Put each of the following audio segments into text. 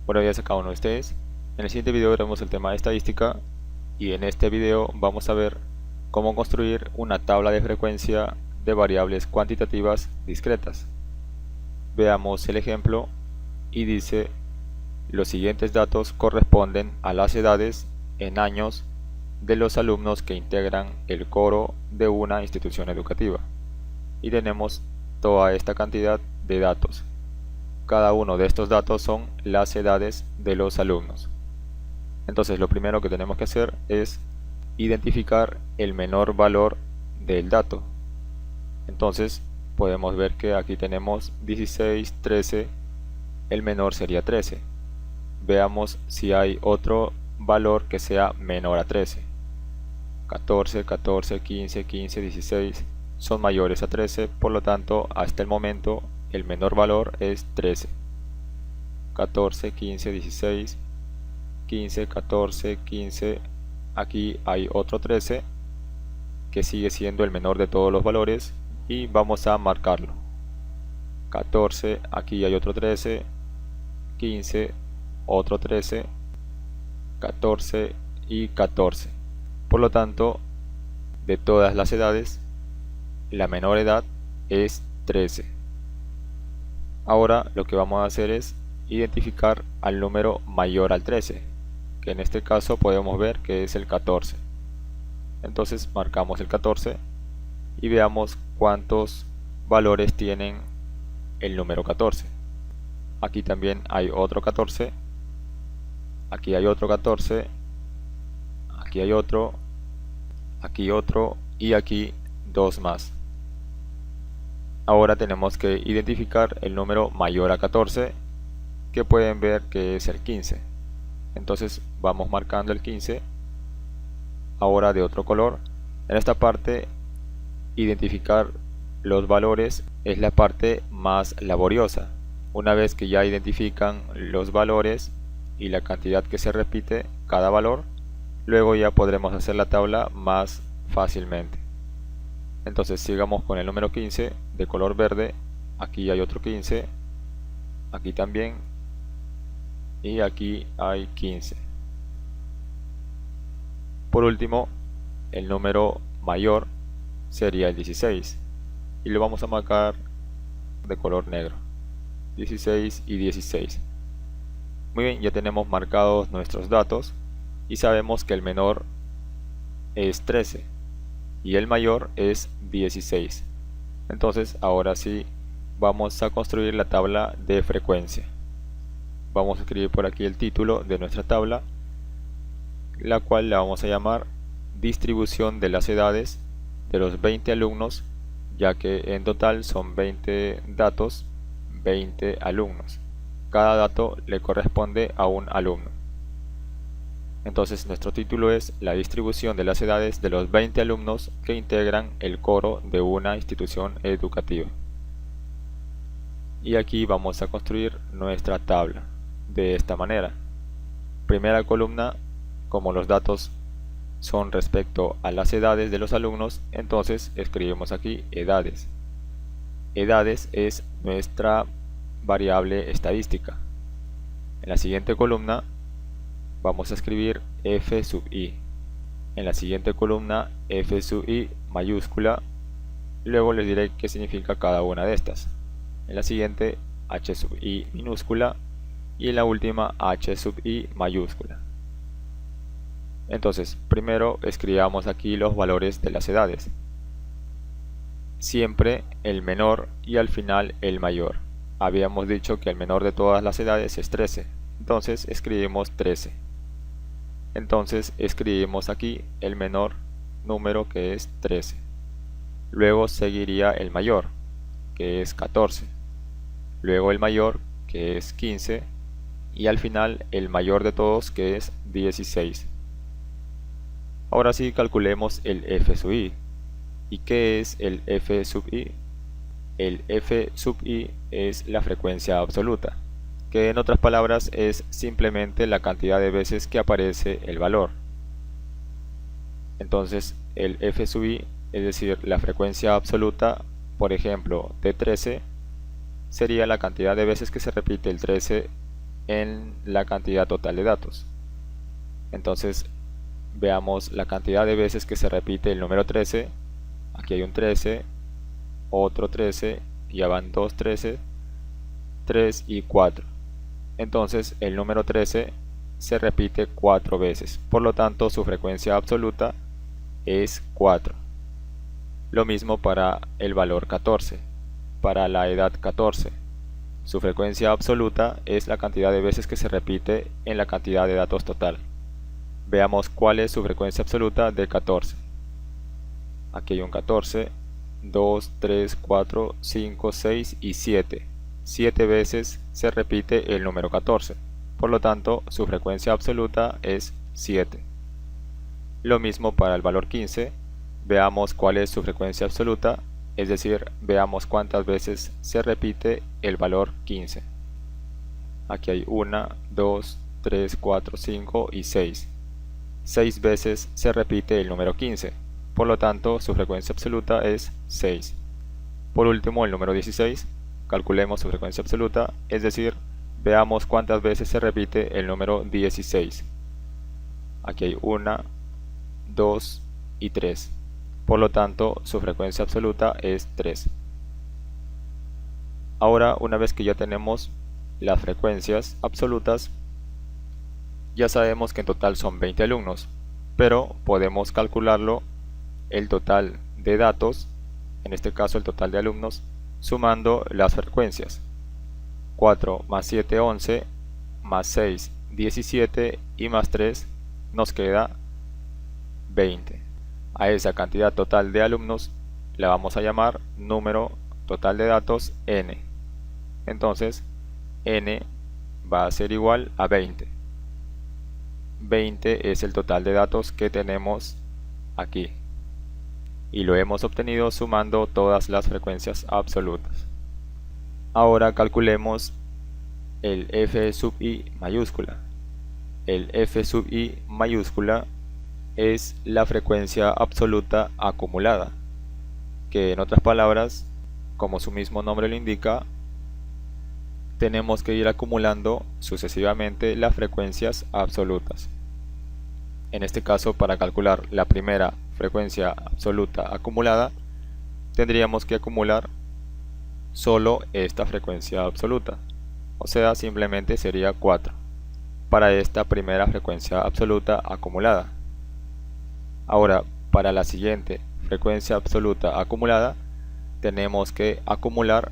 Buenos días a cada uno de ustedes. En el siguiente video veremos el tema de estadística y en este video vamos a ver cómo construir una tabla de frecuencia de variables cuantitativas discretas. Veamos el ejemplo y dice: los siguientes datos corresponden a las edades en años de los alumnos que integran el coro de una institución educativa. Y tenemos toda esta cantidad de datos. Cada uno de estos datos son las edades de los alumnos. Entonces lo primero que tenemos que hacer es identificar el menor valor del dato. Entonces podemos ver que aquí tenemos 16, 13, el menor sería 13. Veamos si hay otro valor que sea menor a 13. 14, 14, 15, 15, 16 son mayores a 13, por lo tanto hasta el momento el menor valor es 13. 14, 15, 16, 15, 14, 15, aquí hay otro 13 que sigue siendo el menor de todos los valores y vamos a marcarlo. 14, aquí hay otro 13, 15, otro 13, 14 y 14. Por lo tanto, de todas las edades, la menor edad es 13. Ahora lo que vamos a hacer es identificar al número mayor al 13, que en este caso podemos ver que es el 14. Entonces marcamos el 14 y veamos cuántos valores tienen el número 14. Aquí también hay otro 14, aquí hay otro 14, aquí hay otro, aquí otro y aquí dos más. Ahora tenemos que identificar el número mayor a 14, que pueden ver que es el 15. Entonces vamos marcando el 15, ahora de otro color. En esta parte, identificar los valores es la parte más laboriosa. Una vez que ya identifican los valores y la cantidad que se repite cada valor, luego ya podremos hacer la tabla más fácilmente. Entonces sigamos con el número 15 de color verde. Aquí hay otro 15, aquí también, y aquí hay 15. Por último, el número mayor sería el 16 y lo vamos a marcar de color negro. 16 y 16. Muy bien, ya tenemos marcados nuestros datos y sabemos que el menor es 13 y el mayor es 16. Entonces ahora sí vamos a construir la tabla de frecuencia. Vamos a escribir por aquí el título de nuestra tabla, la cual la vamos a llamar distribución de las edades de los 20 alumnos, ya que en total son 20 datos, 20 alumnos. Cada dato le corresponde a un alumno. Entonces nuestro título es la distribución de las edades de los 20 alumnos que integran el coro de una institución educativa. Y aquí vamos a construir nuestra tabla de esta manera. Primera columna, como los datos son respecto a las edades de los alumnos, entonces escribimos aquí edades. Edades es nuestra variable estadística. En la siguiente columna vamos a escribir f sub i. En la siguiente columna f sub i mayúscula. Luego les diré qué significa cada una de estas. En la siguiente h sub i minúscula y en la última h sub i mayúscula. Entonces primero escribamos aquí los valores de las edades. Siempre el menor y al final el mayor. Habíamos dicho que el menor de todas las edades es 13. Entonces escribimos 13. Entonces escribimos aquí el menor número, que es 13. Luego seguiría el mayor, que es 14. Luego el mayor, que es 15. Y al final el mayor de todos, que es 16. Ahora sí calculemos el f sub i. ¿Y qué es el f sub i? El f sub i es la frecuencia absoluta, que en otras palabras es simplemente la cantidad de veces que aparece el valor. Entonces el f sub i, es decir, la frecuencia absoluta, por ejemplo de 13, sería la cantidad de veces que se repite el 13 en la cantidad total de datos. Entonces veamos la cantidad de veces que se repite el número 13. Aquí hay un 13, otro 13, ya van dos 13, 3 y 4. Entonces el número 13 se repite 4 veces, por lo tanto su frecuencia absoluta es 4. Lo mismo para el valor 14, para la edad 14. Su frecuencia absoluta es la cantidad de veces que se repite en la cantidad de datos total. Veamos cuál es su frecuencia absoluta de 14. Aquí hay un 14, 2, 3, 4, 5, 6 y 7. 7 veces se repite el número 14. Por lo tanto, su frecuencia absoluta es 7. Lo mismo para el valor 15. Veamos cuál es su frecuencia absoluta, es decir, veamos cuántas veces se repite el valor 15. Aquí hay 1, 2, 3, 4, 5 y 6. 6 veces se repite el número 15, por lo tanto su frecuencia absoluta es 6. Por último, el número 16, calculemos su frecuencia absoluta, es decir, veamos cuántas veces se repite el número 16. Aquí hay 1, 2 y 3. Por lo tanto, su frecuencia absoluta es 3. Ahora, una vez que ya tenemos las frecuencias absolutas, ya sabemos que en total son 20 alumnos, pero podemos calcularlo el total de datos, en este caso el total de alumnos, sumando las frecuencias. 4 más 7, 11, más 6, 17 y más 3 nos queda 20. A esa cantidad total de alumnos la vamos a llamar número total de datos n. Entonces n va a ser igual a 20. 20 es el total de datos que tenemos aquí y lo hemos obtenido sumando todas las frecuencias absolutas. Ahora calculemos el f sub i mayúscula. El f sub i mayúscula es la frecuencia absoluta acumulada, que en otras palabras, como su mismo nombre lo indica, tenemos que ir acumulando sucesivamente las frecuencias absolutas. En este caso, para calcular la primera frecuencia absoluta acumulada, tendríamos que acumular solo esta frecuencia absoluta, o sea, simplemente sería 4 para esta primera frecuencia absoluta acumulada. Ahora, para la siguiente frecuencia absoluta acumulada, tenemos que acumular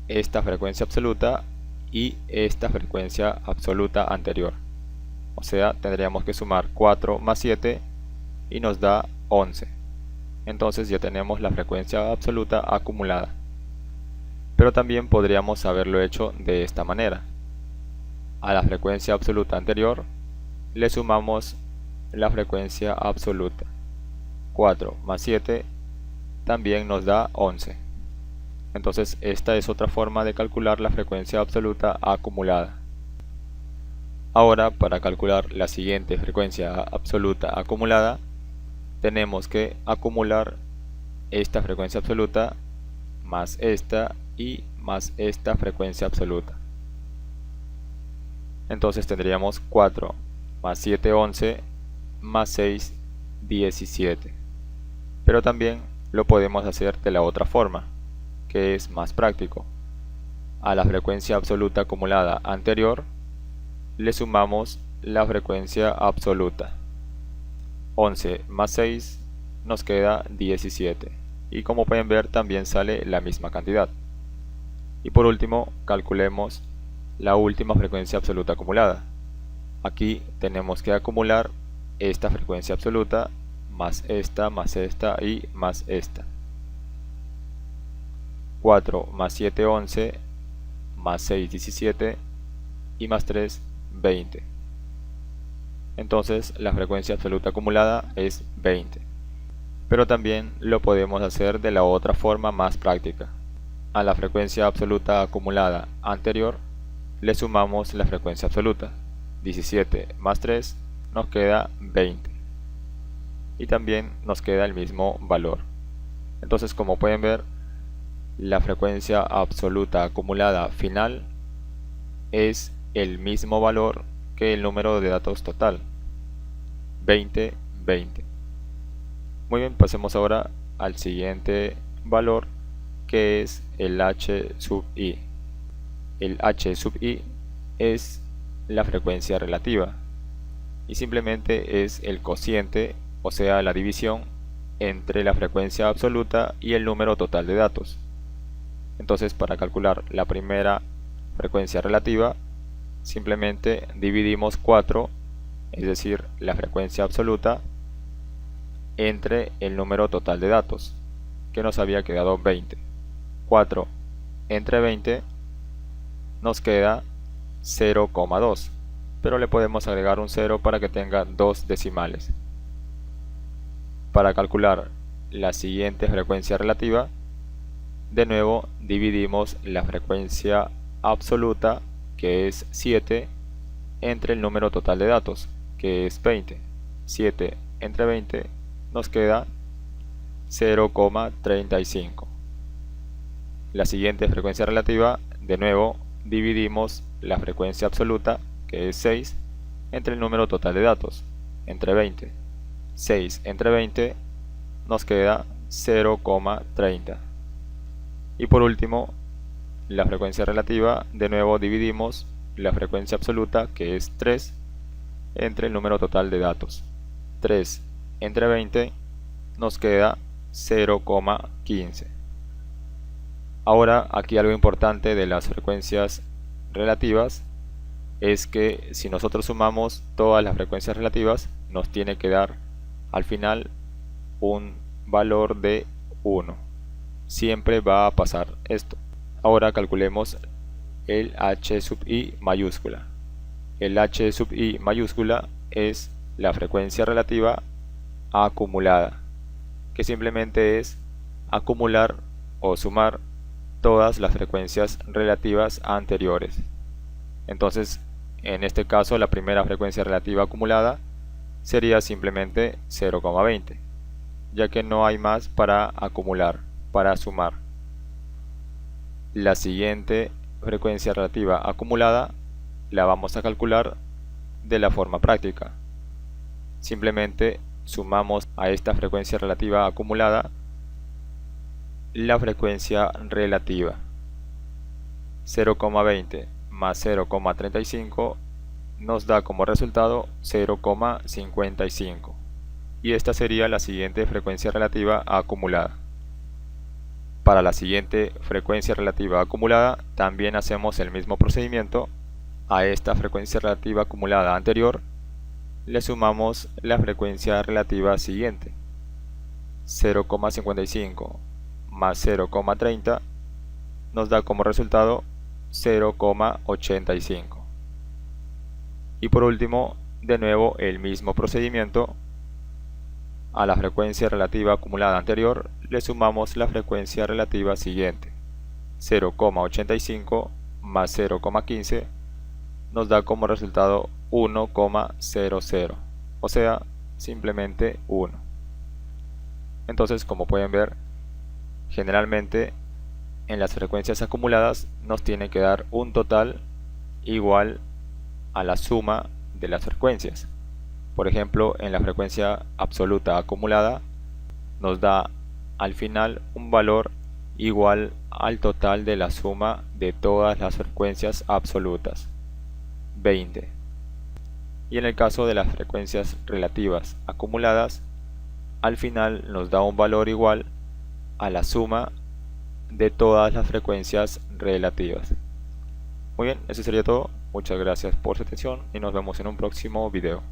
esta frecuencia absoluta y esta frecuencia absoluta anterior. O sea, tendríamos que sumar 4 más 7 y nos da 11. Entonces ya tenemos la frecuencia absoluta acumulada. Pero también podríamos haberlo hecho de esta manera. A la frecuencia absoluta anterior le sumamos la frecuencia absoluta. 4 más 7 también nos da 11. Entonces esta es otra forma de calcular la frecuencia absoluta acumulada. Ahora, para calcular la siguiente frecuencia absoluta acumulada, tenemos que acumular esta frecuencia absoluta más esta y más esta frecuencia absoluta. Entonces tendríamos 4 más 7, 11, más 6, 17. Pero también lo podemos hacer de la otra forma, que es más práctico. A la frecuencia absoluta acumulada anterior le sumamos la frecuencia absoluta. 11 más 6 nos queda 17. Y como pueden ver, también sale la misma cantidad. Y por último, calculemos la última frecuencia absoluta acumulada. Aquí tenemos que acumular esta frecuencia absoluta más esta y más esta. 4 más 7, 11, más 6, 17 y más 3, 20. Entonces la frecuencia absoluta acumulada es 20. Pero también lo podemos hacer de la otra forma más práctica. A la frecuencia absoluta acumulada anterior le sumamos la frecuencia absoluta. 17 más 3 nos queda 20. Y también nos queda el mismo valor. Entonces, como pueden ver, la frecuencia absoluta acumulada final es el mismo valor que el número de datos total, 20, 20. Muy bien, pasemos ahora al siguiente valor, que es el h sub i. El h sub i es la frecuencia relativa y simplemente es el cociente, o sea la división entre la frecuencia absoluta y el número total de datos. Entonces, para calcular la primera frecuencia relativa, simplemente dividimos 4, es decir, la frecuencia absoluta, entre el número total de datos, que nos había quedado 20. 4 entre 20 nos queda 0,2, pero le podemos agregar un 0 para que tenga dos decimales. Para calcular la siguiente frecuencia relativa, de nuevo dividimos la frecuencia absoluta, que es 7, entre el número total de datos, que es 20. 7 entre 20 nos queda 0,35. La siguiente frecuencia relativa, de nuevo dividimos la frecuencia absoluta, que es 6, entre el número total de datos, entre 20. 6 entre 20 nos queda 0,30. Y por último, la frecuencia relativa, de nuevo dividimos la frecuencia absoluta, que es 3, entre el número total de datos. 3 entre 20 nos queda 0,15. Ahora, aquí algo importante de las frecuencias relativas es que si nosotros sumamos todas las frecuencias relativas, nos tiene que dar al final un valor de 1. Siempre va a pasar esto. Ahora calculemos el h sub i mayúscula. El h sub i mayúscula es la frecuencia relativa acumulada, que simplemente es acumular o sumar todas las frecuencias relativas anteriores. Entonces, en este caso, la primera frecuencia relativa acumulada sería simplemente 0,20, ya que no hay más para acumular, para sumar. La siguiente frecuencia relativa acumulada la vamos a calcular de la forma práctica. Simplemente sumamos a esta frecuencia relativa acumulada la frecuencia relativa. 0,20 más 0,35 nos da como resultado 0,55, y esta sería la siguiente frecuencia relativa acumulada. Para la siguiente frecuencia relativa acumulada también hacemos el mismo procedimiento. A esta frecuencia relativa acumulada anterior le sumamos la frecuencia relativa siguiente. 0,55 más 0,30 nos da como resultado 0,85. Y por último, de nuevo el mismo procedimiento. A la frecuencia relativa acumulada anterior le sumamos la frecuencia relativa siguiente. 0,85 más 0,15 nos da como resultado 1,00, o sea, simplemente 1. Entonces, como pueden ver, generalmente en las frecuencias acumuladas nos tiene que dar un total igual a la suma de las frecuencias. Por ejemplo, en la frecuencia absoluta acumulada nos da al final un valor igual al total de la suma de todas las frecuencias absolutas, 20. Y en el caso de las frecuencias relativas acumuladas, al final nos da un valor igual a la suma de todas las frecuencias relativas. Muy bien, eso sería todo. Muchas gracias por su atención y nos vemos en un próximo video.